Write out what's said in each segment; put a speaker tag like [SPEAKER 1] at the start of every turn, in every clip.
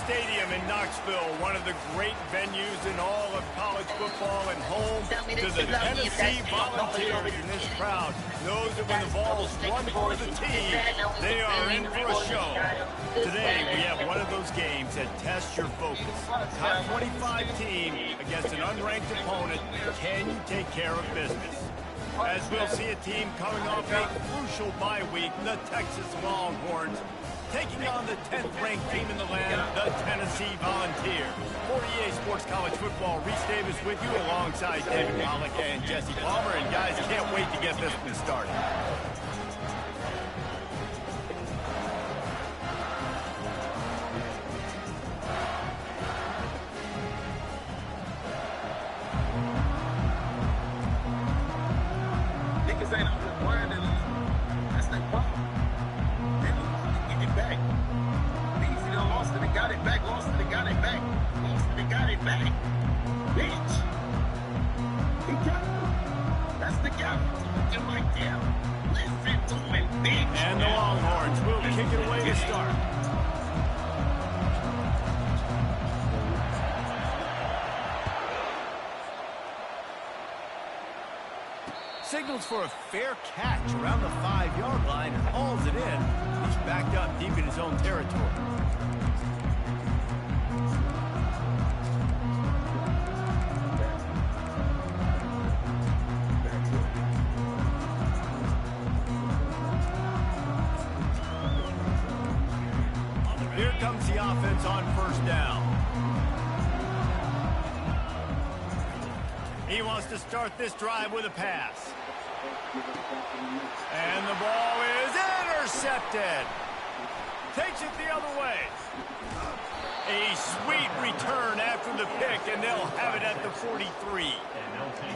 [SPEAKER 1] Stadium in Knoxville, one of the great venues in all of college football and home to the Tennessee Volunteers. And this crowd knows that when the ball's run for the team, they are in for a show. Today, we have one of those games that tests your focus. Top 25 team against an unranked opponent. Can you take care of business? As we'll see a team coming off a crucial bye week, the Texas Longhorns, taking on the 10th-ranked team in the land, the Tennessee Volunteers. For EA Sports College Football, Reese Davis with you alongside David Pollack and Jesse Palmer. And guys, can't wait to get this one started.
[SPEAKER 2] Niggas ain't up to word and that's their problem. Lost it and got it back, lost it and got it back, lost it and got it back. Bitch! He got it. That's the guy. And right there. Listen to him, bitch.
[SPEAKER 1] And the Longhorns will kick it away to start. Signals for a fair catch around the 5-yard line and hauls it in. He's backed up deep in his own territory. Here comes the offense on first down. He wants to start this drive with a pass. And the ball is intercepted. Takes it the other way. A sweet return after the pick, and they'll have it at the 43.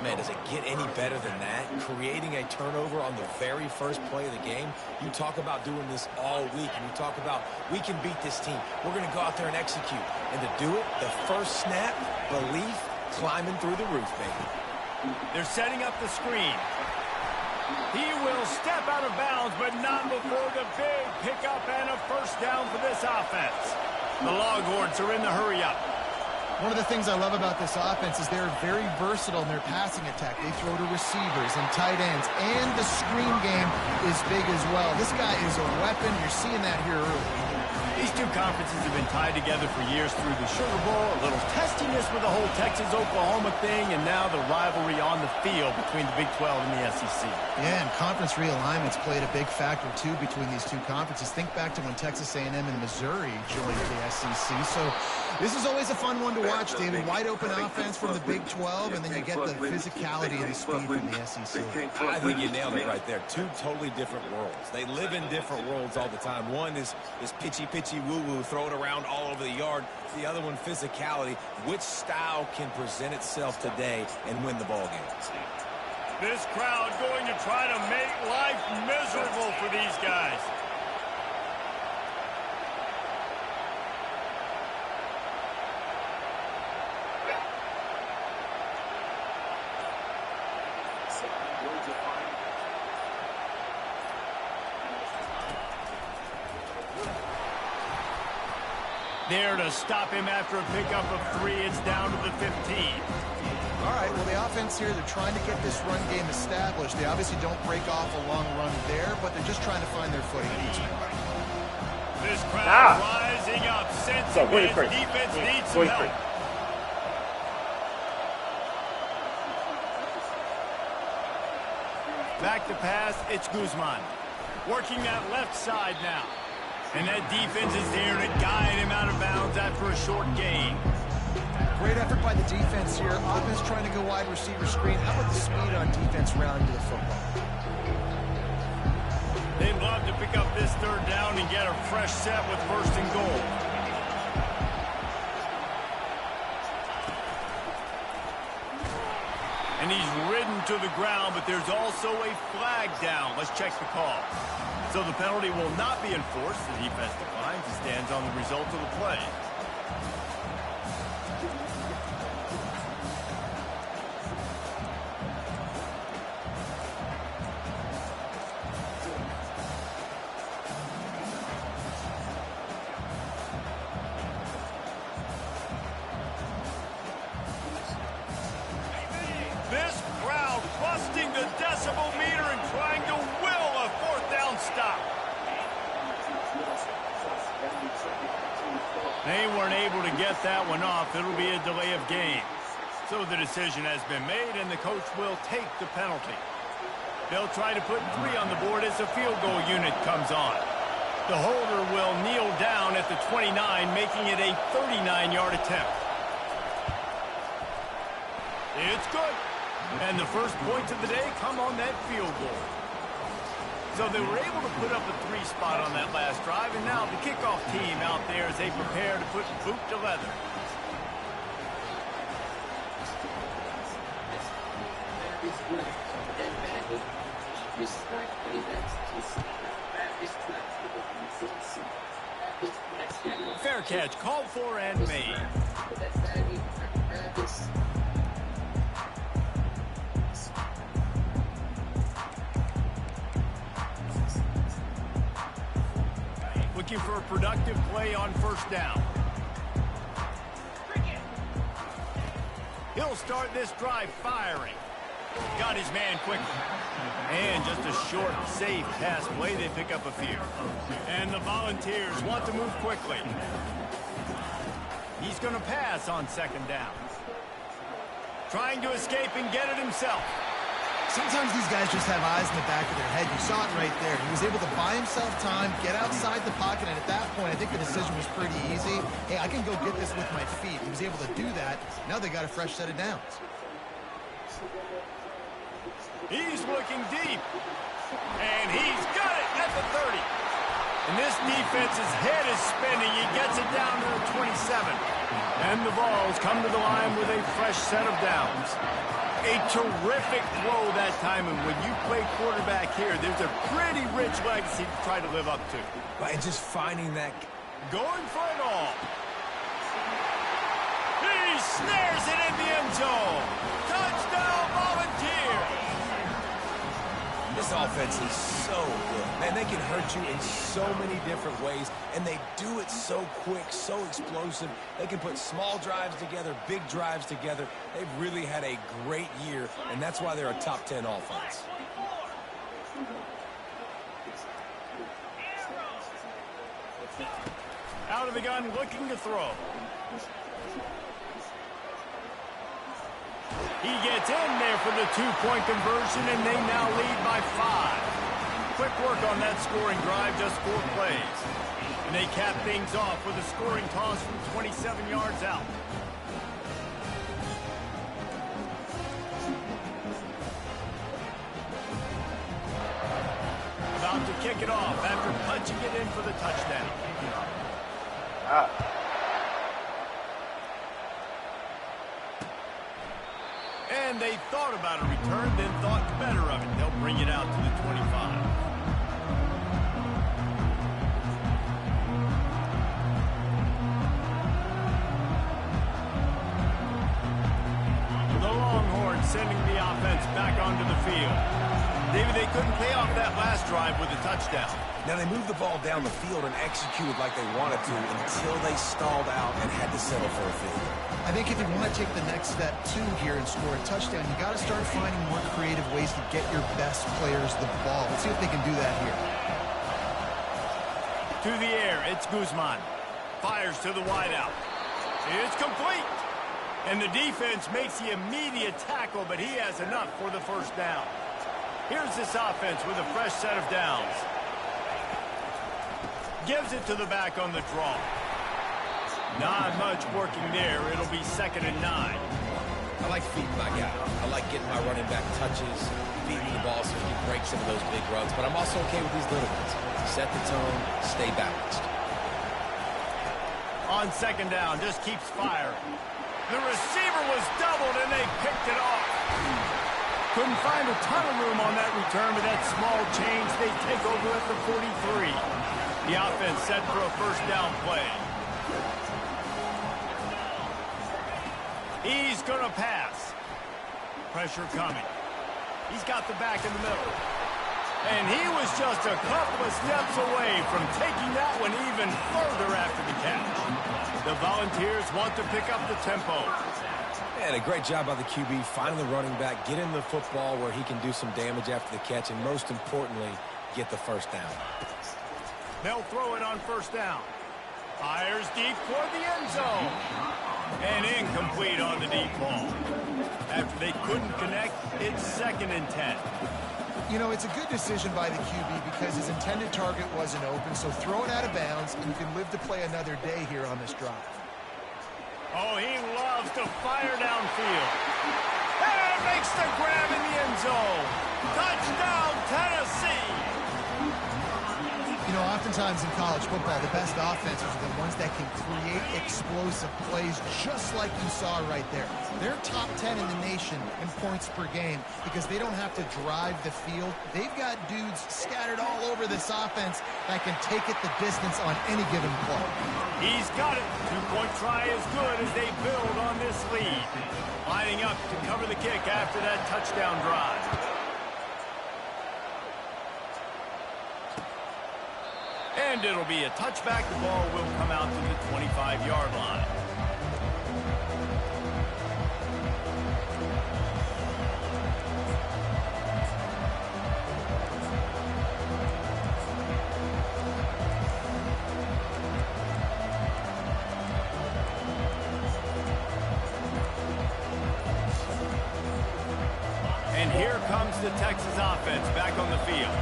[SPEAKER 3] Man, does it get any better than that? Creating a turnover on the very first play of the game. You talk about doing this all week, and you talk about, we can beat this team. We're going to go out there and execute. And to do it, the first snap, belief, climbing through the roof, baby.
[SPEAKER 1] They're setting up the screen. He will step out of bounds, but not before the big pickup and a first down for this offense. The Longhorns are in the hurry-up.
[SPEAKER 4] One of the things I love about this offense is they're very versatile in their passing attack. They throw to receivers and tight ends, and the screen game is big as well. This guy is a weapon. You're seeing that here early.
[SPEAKER 1] These two conferences have been tied together for years through the Sugar Bowl, a little testiness with the whole Texas-Oklahoma thing, and now the rivalry on the field between the Big 12 and the SEC.
[SPEAKER 4] Yeah, and conference realignments played a big factor, too, between these two conferences. Think back to when Texas A&M and Missouri joined the SEC. So this is always a fun one to watch, David. Wide-open offense from the Big 12, and then you get the physicality and the speed from the SEC.
[SPEAKER 3] I think you nailed it right there. Two totally different worlds. They live in different worlds all the time. One is pitchy woo-woo, throw it around all over the yard. The other one, physicality. Which style can present itself today and win the ball game?
[SPEAKER 1] This crowd going to try to make life miserable for these guys. There to stop him after a pickup of 3. It's down to the 15.
[SPEAKER 4] All right, well, the offense here, they're trying to get this run game established. They obviously don't break off a long run there, but they're just trying to find their footing each time.
[SPEAKER 1] This crowd rising up, sensing that defense needs some help. Back to pass, it's Guzman. Working that left side now. And that defense is there to guide him out of bounds after a short gain.
[SPEAKER 4] Great effort by the defense here. Offense trying to go wide receiver screen. How about the speed on defense rallying to the football?
[SPEAKER 1] They'd love to pick up this third down and get a fresh set with first and goal. And he's ridden to the ground, but there's also a flag down. Let's check the call. So the penalty will not be enforced. The defense declines and stands on the result of the play. This crowd busting the decibel meter and trying to will a fourth down stop. They weren't able to get that one off. It'll be a delay of game. So the decision has been made, and the coach will take the penalty. They'll try to put 3 on the board as the field goal unit comes on. The holder will kneel down at the 29, making it a 39-yard attempt. It's good. And the first points of the day come on that field goal. So they were able to put up a 3 spot on that last drive, and now the kickoff team out there as they prepare to put boot to leather. Fair catch called for and made. Looking for a productive play on first down. He'll start this drive firing. Got his man quickly. And just a short, safe pass play. They pick up a few. And the Volunteers want to move quickly. He's going to pass on second down. Trying to escape and get it himself.
[SPEAKER 4] Sometimes these guys just have eyes in the back of their head. You saw it right there. He was able to buy himself time, get outside the pocket, and at that point, I think the decision was pretty easy. Hey, I can go get this with my feet. He was able to do that. Now they got a fresh set of downs.
[SPEAKER 1] He's looking deep. And he's got it at the 30. And this defense's head is spinning. He gets it down to the 27. And the Vols come to the line with a fresh set of downs. A terrific throw that time, and when you play quarterback here, there's a pretty rich legacy to try to live up to.
[SPEAKER 3] And just finding that.
[SPEAKER 1] Going for it all. He snares it in the end zone. Touchdown, Volunteers.
[SPEAKER 3] This offense is so good. Man, they can hurt you in so many different ways, and they do it so quick, so explosive. They can put small drives together, big drives together. They've really had a great year, and that's why they're a top 10 offense.
[SPEAKER 1] Out of the gun, looking to throw. He gets in there for the 2-point conversion, and they now lead by 5. Quick work on that scoring drive, just 4 plays. And they cap things off with a scoring toss from 27 yards out. About to kick it off after punching it in for the touchdown. And they thought about a return, then thought better of it. They'll bring it out to the 25. The Longhorns sending the offense back onto the field. David, they couldn't pay off that last drive with a touchdown.
[SPEAKER 3] Now, they moved the ball down the field and executed like they wanted to until they stalled out and had to settle for a field.
[SPEAKER 4] I think if you want to take the next step, too, here and score a touchdown, you got to start finding more creative ways to get your best players the ball. Let's see if they can do that here.
[SPEAKER 1] To the air, it's Guzman. Fires to the wideout. It's complete. And the defense makes the immediate tackle, but he has enough for the first down. Here's this offense with a fresh set of downs. Gives it to the back on the draw. Not much working there. It'll be 2nd and 9.
[SPEAKER 3] I like feeding my guy. I like getting my running back touches, feeding the ball so he can break some of those big runs. But I'm also okay with these little ones. Set the tone, stay balanced.
[SPEAKER 1] On 2nd down, just keeps firing. The receiver was doubled, and they picked it off. Couldn't find a ton of room on that return, but that small change, they take over at the 43. The offense set for a 1st down play. He's going to pass. Pressure coming. He's got the back in the middle. And he was just a couple of steps away from taking that one even further after the catch. The Volunteers want to pick up the tempo.
[SPEAKER 3] And a great job by the QB finding the running back, getting the football where he can do some damage after the catch, and most importantly, get the 1st down.
[SPEAKER 1] They'll throw it on 1st down. Fires deep toward the end zone. And incomplete on the deep ball. After they couldn't connect, it's 2nd and 10.
[SPEAKER 4] You know, it's a good decision by the QB because his intended target wasn't open, so throw it out of bounds, and you can live to play another day here on this drive.
[SPEAKER 1] Oh, he loves to fire downfield. And makes the grab in the end zone. Touchdown, Tennessee!
[SPEAKER 4] You know, oftentimes in college football, the best offenses are the ones that can create explosive plays just like you saw right there. They're top 10 in the nation in points per game because they don't have to drive the field. They've got dudes scattered all over this offense that can take it the distance on any given play.
[SPEAKER 1] He's got it. 2-point try as good as they build on this lead. Lining up to cover the kick after that touchdown drive. And it'll be a touchback. The ball will come out to the 25-yard line. And here comes the Texas offense back on the field.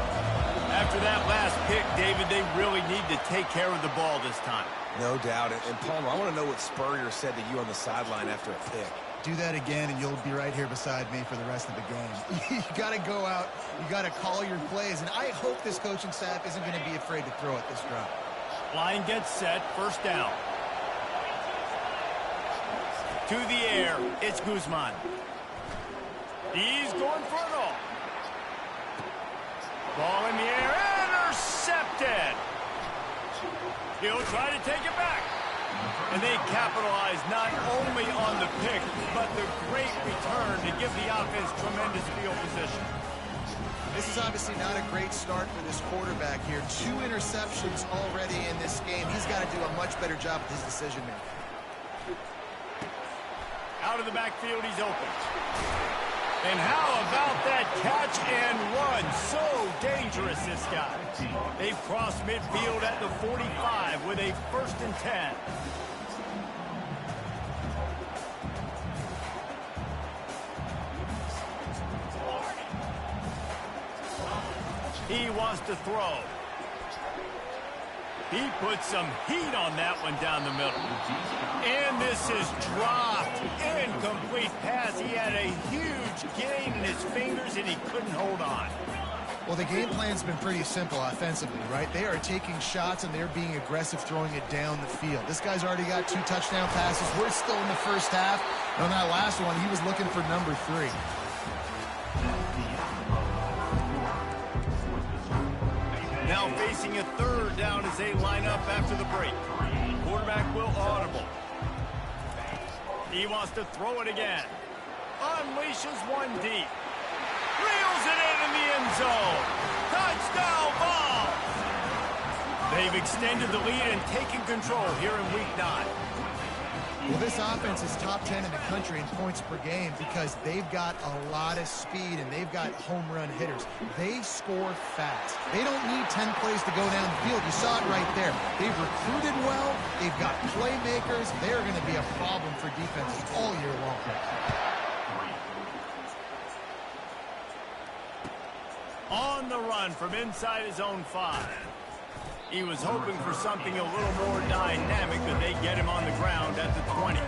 [SPEAKER 1] After that last pick, David, they really need to take care of the ball this time.
[SPEAKER 3] No doubt. And Palmer, I want to know what Spurrier said to you on the sideline after a pick.
[SPEAKER 4] Do that again, and you'll be right here beside me for the rest of the game. You got to go out. You got to call your plays, and I hope this coaching staff isn't going to be afraid to throw it this drive.
[SPEAKER 1] Line gets set. 1st down. To the air. It's Guzman. He's going for it all. Ball in the air, intercepted. He'll try to take it back. And they capitalize not only on the pick, but the great return to give the offense tremendous field position.
[SPEAKER 4] This is obviously not a great start for this quarterback here. 2 interceptions already in this game. He's got to do a much better job with his decision-making.
[SPEAKER 1] Out of the backfield, he's open. And how about that catch and run? So dangerous, this guy. They've crossed midfield at the 45 with a 1st and 10. He wants to throw. He put some heat on that one down the middle. And this is dropped. Incomplete pass. He had a huge gain in his fingers, and he couldn't hold on.
[SPEAKER 4] Well, the game plan's been pretty simple offensively, right? They are taking shots, and they're being aggressive throwing it down the field. This guy's already got 2 touchdown passes. We're still in the 1st half. And on that last one, he was looking for number 3.
[SPEAKER 1] Now facing a 3rd down as they line up after the break. Quarterback will audible. He wants to throw it again. Unleashes one deep. Reels it in the end zone. Touchdown ball. They've extended the lead and taken control here in week 9.
[SPEAKER 4] Well, this offense is top 10 in the country in points per game because they've got a lot of speed and they've got home run hitters. They score fast. They don't need 10 plays to go down the field. You saw it right there. They've recruited well. They've got playmakers. They're going to be a problem for defenses all year long. On
[SPEAKER 1] the run from inside his own 5. He was hoping for something a little more dynamic, but they get him on the ground at the 20.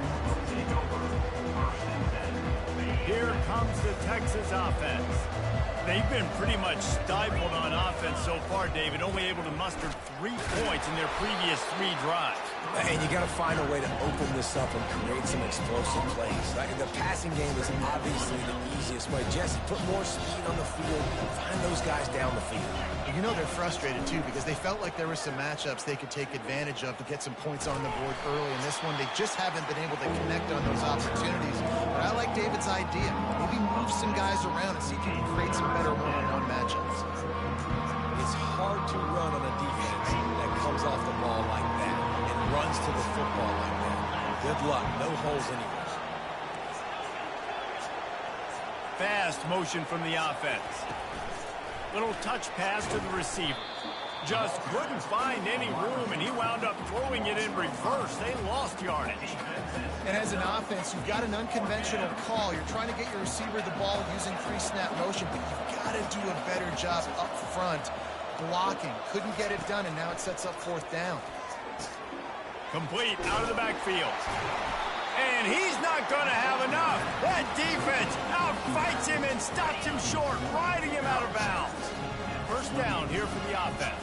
[SPEAKER 1] Here comes the Texas offense. They've been pretty much stifled on offense so far, David, only able to muster 3 points in their previous 3 drives.
[SPEAKER 3] And you got to find a way to open this up and create some explosive plays. The passing game is obviously the easiest way. Jesse, put more speed on the field. Find those guys down the field.
[SPEAKER 4] You know they're frustrated, too, because they felt like there were some matchups they could take advantage of to get some points on the board early. In this one, they just haven't been able to connect on those opportunities. But I like David's idea. Maybe move some guys around and see if you can create some better one-on-one matchups.
[SPEAKER 3] It's hard to run on a defense that comes off the ball like that and runs to the football like that. Good luck. No holes anywhere.
[SPEAKER 1] Fast motion from the offense. Little touch pass to the receiver. Just couldn't find any room, and he wound up throwing it in reverse. They lost yardage.
[SPEAKER 4] And as an offense, you've got an unconventional call. You're trying to get your receiver the ball using pre-snap motion, but you've got to do a better job up front blocking. Couldn't get it done, and now it sets up 4th down.
[SPEAKER 1] Complete out of the backfield. And he's not going to have enough. That defense outfights him and stops him short, riding him out of bounds. First down here for the offense.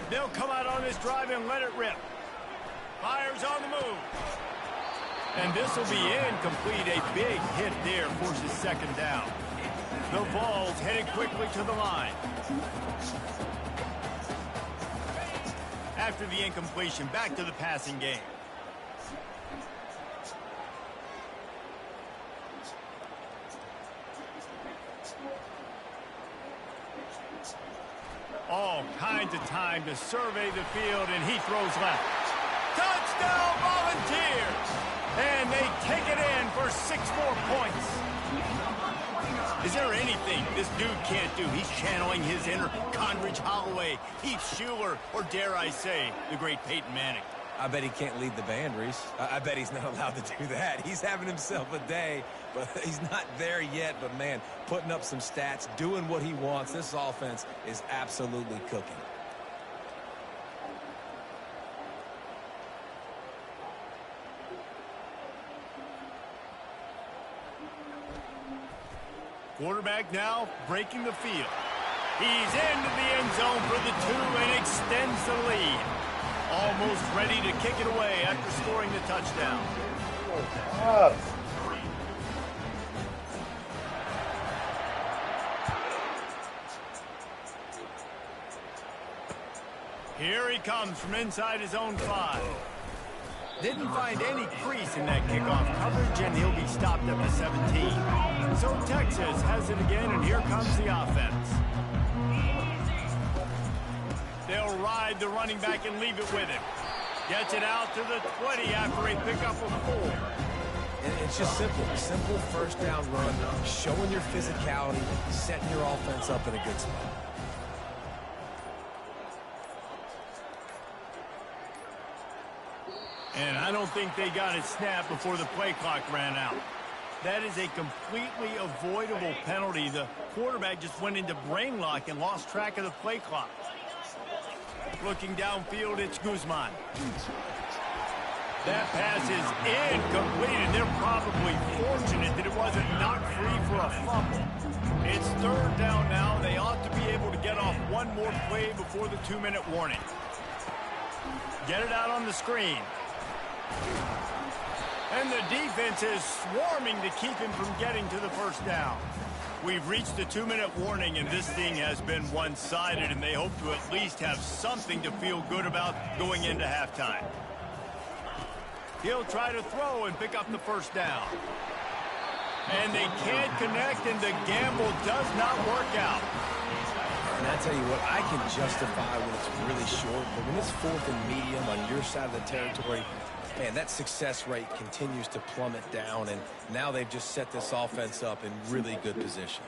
[SPEAKER 1] They'll come out on this drive and let it rip. Fires on the move. And this will be incomplete. A big hit there forces 2nd down. The ball's headed quickly to the line. After the incompletion, back to the passing game. All kinds of time to survey the field, and he throws left. Touchdown, Volunteers! And they take it in for 6 more points. Is there anything this dude can't do? He's channeling his inner Condridge Holloway, Heath Schuler, or dare I say, the great Peyton Manning.
[SPEAKER 3] I bet he can't lead the band, Reese. I bet he's not allowed to do that. He's having himself a day, but he's not there yet. But, man, putting up some stats, doing what he wants. This offense is absolutely cooking.
[SPEAKER 1] Quarterback now breaking the field. He's into the end zone for the 2 and extends the lead. Almost ready to kick it away after scoring the touchdown. Here he comes from inside his own 5. Didn't find any crease in that kickoff coverage, and he'll be stopped at the 17. So Texas has it again, and here comes the offense. They'll ride the running back and leave it with him. Gets it out to the 20 after a pickup of 4.
[SPEAKER 3] And it's just simple. Simple first down run, showing your physicality, setting your offense up in a good spot.
[SPEAKER 1] And I don't think they got it snapped before the play clock ran out. That is a completely avoidable penalty. The quarterback just went into brain lock and lost track of the play clock. Looking downfield, it's Guzman. That pass is incomplete, and they're probably fortunate that it wasn't knocked free for a fumble. It's 3rd down now. They ought to be able to get off one more play before the 2-minute warning. Get it out on the screen. And the defense is swarming to keep him from getting to the first down. We've reached the 2-minute warning, and this thing has been one-sided, and they hope to at least have something to feel good about going into halftime. He'll try to throw and pick up the first down. And they can't connect, and the gamble does not work out.
[SPEAKER 3] And I tell you what, I can justify when it's really short, but when it's 4th and medium on your side of the territory, man, that success rate continues to plummet down, and now they've just set this offense up in really good position.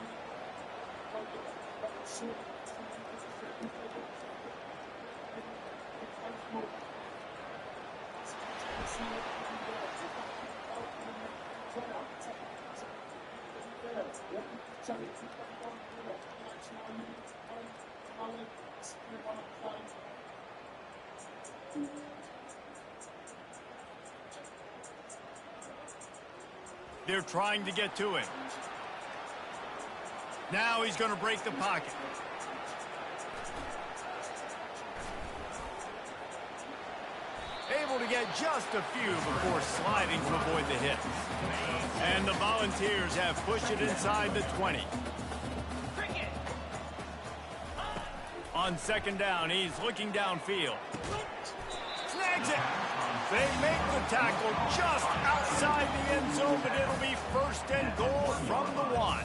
[SPEAKER 1] They're trying to get to him. Now he's going to break the pocket. Able to get just a few before sliding to avoid the hit. And the Volunteers have pushed it inside the 20. On second down, he's looking downfield. Snags it. They make the tackle just outside the end zone, but it'll be first and goal from the 1.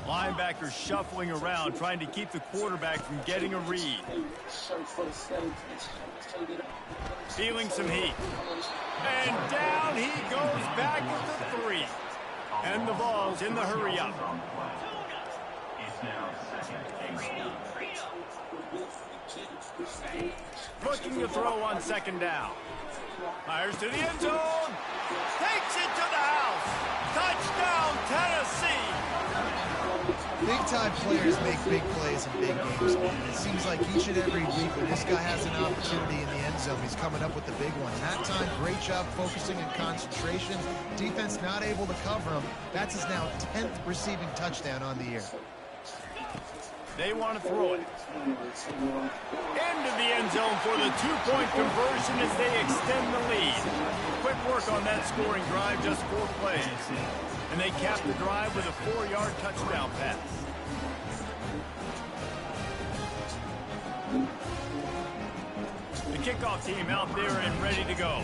[SPEAKER 1] Linebackers shuffling around, trying to keep the quarterback from getting a read. Feeling some heat. And down he goes back at the 3. And the ball's in the hurry-up. Looking to throw on second down. Fires to the end zone. Takes it to the house. Touchdown, Tennessee.
[SPEAKER 4] Big-time players make big plays in big games. And it seems like each and every week when this guy has an opportunity in the end zone, he's coming up with the big one. That time, great job focusing and concentration. Defense not able to cover him. That's his now 10th receiving touchdown on the year.
[SPEAKER 1] They want to throw it. Into the end zone for the two-point conversion as they extend the lead. Quick work on that scoring drive, just 4 plays. And they cap the drive with a 4-yard touchdown pass. The kickoff team out there and ready to go.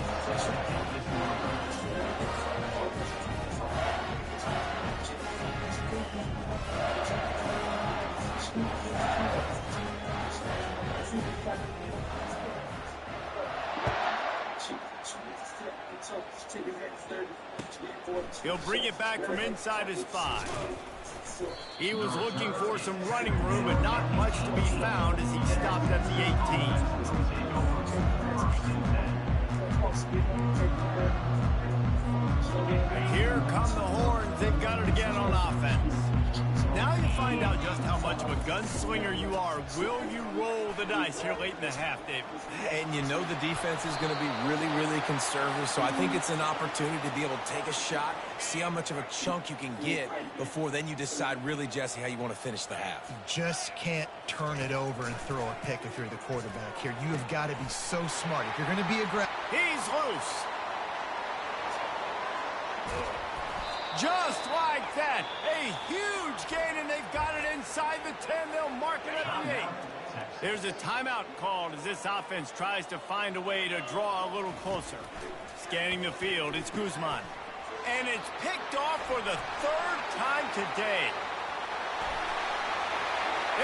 [SPEAKER 1] He'll bring it back from inside his 5. He was looking for some running room, but not much to be found as he stopped at the 18. And here come the horns. They've got it again on offense. Now you find out just how much of a gunslinger you are. Will you roll the dice here late in the half, David?
[SPEAKER 3] And you know the defense is going to be really, really conservative, so I think it's an opportunity to be able to take a shot, see how much of a chunk you can get before then you decide really, Jesse, how you want to finish the half.
[SPEAKER 4] You just can't turn it over and throw a pick if you're the quarterback here. You have got to be so smart. If you're going to be aggressive.
[SPEAKER 1] He's loose. Just like that, a huge gain, and they've got it inside the 10. They'll mark it at the 8. There's a timeout called as this offense tries to find a way to draw a little closer. Scanning the field, it's Guzman. And it's picked off for the 3rd time today.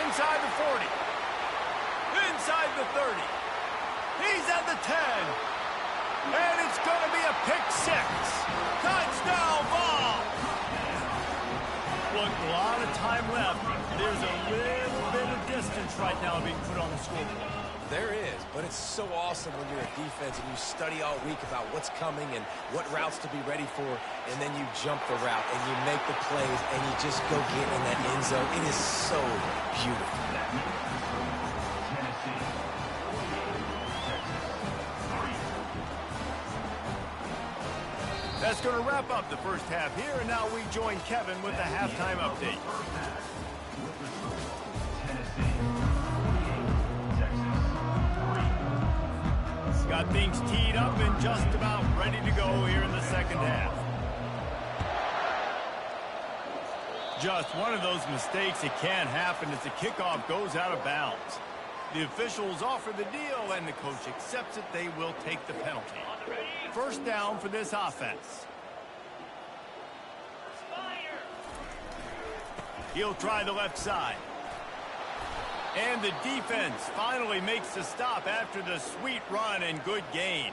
[SPEAKER 1] Inside the 40. Inside the 30. He's at the 10. And it's going to be a pick 6. Touchdown ball. Look, a lot of time left. There's a little bit of distance right now being put on the scoreboard.
[SPEAKER 3] There is, but it's so awesome when you're a defense and you study all week about what's coming and what routes to be ready for, and then you jump the route and you make the plays and you just go get in that end zone. It is so beautiful.
[SPEAKER 1] That's going to wrap up the first half here, and now we join Kevin with the halftime update. Got things teed up and just about ready to go here in the second half. Just one of those mistakes that can happen as the kickoff goes out of bounds. The officials offer the deal, and the coach accepts it. They will take the penalty. First down for this offense. He'll try the left side. And the defense finally makes the stop after the sweet run and good gain.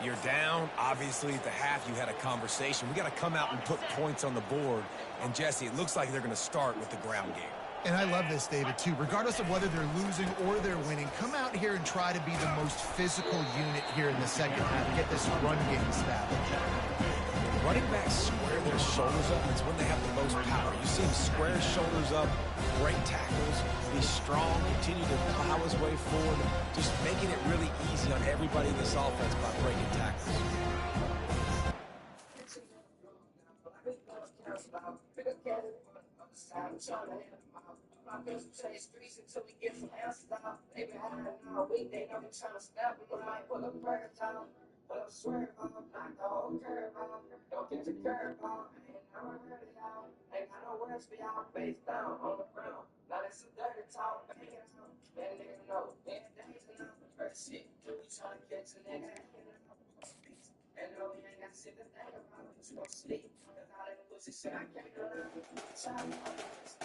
[SPEAKER 3] You're down. Obviously, at the half, you had a conversation. We got to come out and put points on the board. And, Jesse, it looks like they're going to start with the ground game.
[SPEAKER 4] And I love this, David, too. Regardless of whether they're losing or they're winning, come out here and try to be the most physical unit here in the second half. Get this run game established.
[SPEAKER 3] running backs square their shoulders up, it's when they have the most power. You see him square his shoulders up, break tackles, be strong, continue to plow his way forward, just making it really easy on everybody in this offense by breaking tackles.
[SPEAKER 5] But I swear if I'm not the whole curve off, don't get your curve off. I ain't never heard of y'all. Ain't got no words for y'all, face down on the ground. Now that's some dirty talk, bang it out. Man, nigga know, man, days and out. First shit, you tryna catch a nigga hanging out. And no, he ain't got shit to think about. You gon' sleep, cause all that pussy shit I can't allow.